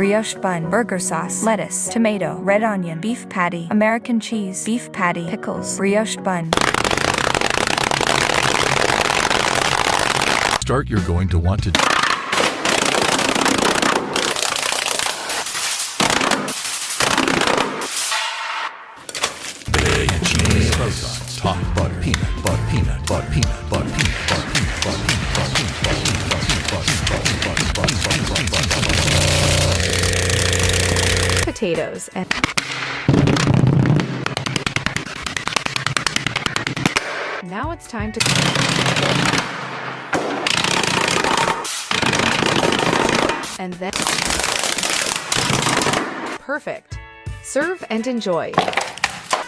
brioche bun, burger sauce, lettuce, tomato, red onion, beef patty, American cheese, beef patty, pickles, brioche bun. Start, you're going to want to bacon, cheese, croissants, top butter, peanut butter, peanut butter, peanut butter, peanut butter, peanut butter, peanut butter, peanut butter, peanut butter, Potatoes and now it's time to and then perfect. Serve and enjoy.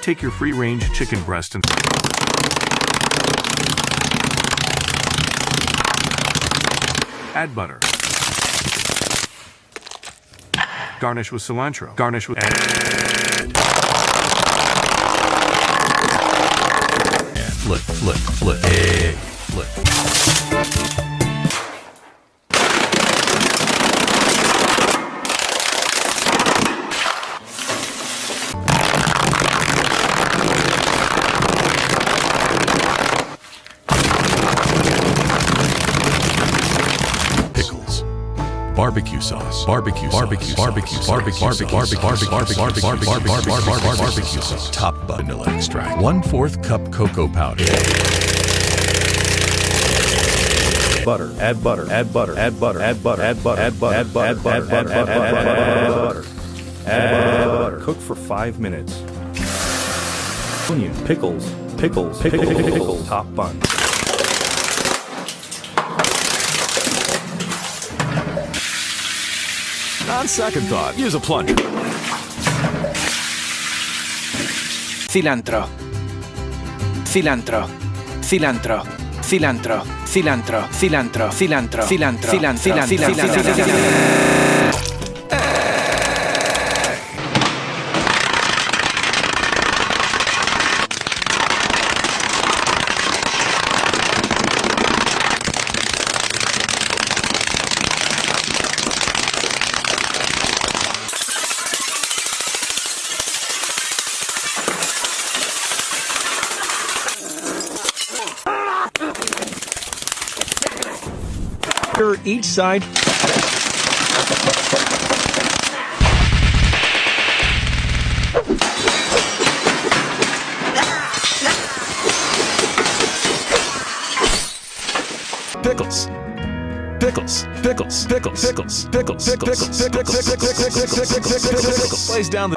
Take your free-range chicken breast and add butter. Garnish with cilantro. Garnish with and flip, egg, flip. Pickles, barbecue sauce, barbecue sauce, top vanilla extract, 1/4 cup cocoa powder. Butter, add butter, add butter, add butter, add butter, add butter, add butter, add butter, add butter, add butter, add butter. Cook for 5 minutes. Onion, pickles, top bun. on second thought, use a plunger. Cilantro. Cilantro. Cilantro. Cilantro. Cilantro. Cilantro. Cilantro. Cilantro. Cilantro. Each side. Pickles. Pickles. Pickles. Pickles. Pickles. Pickles. Pickles. Pickles. Plays down the.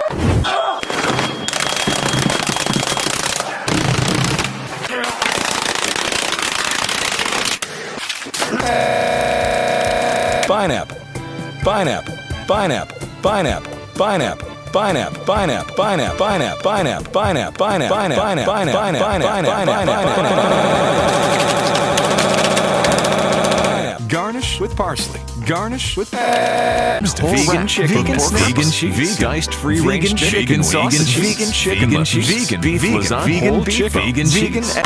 Pineapple, pineapple, pineapple, pineapple, pineapple, pineapple, pineapple, pineapple, pineapple, pineapple, pineapple, pineapple, pineapple, pineapple. Garnish with parsley. Garnish with vegan chicken, vegan cheese, diced free-range chicken, vegan sausage, vegan chicken, vegan beef lasagna, vegan beef, vegan cheese.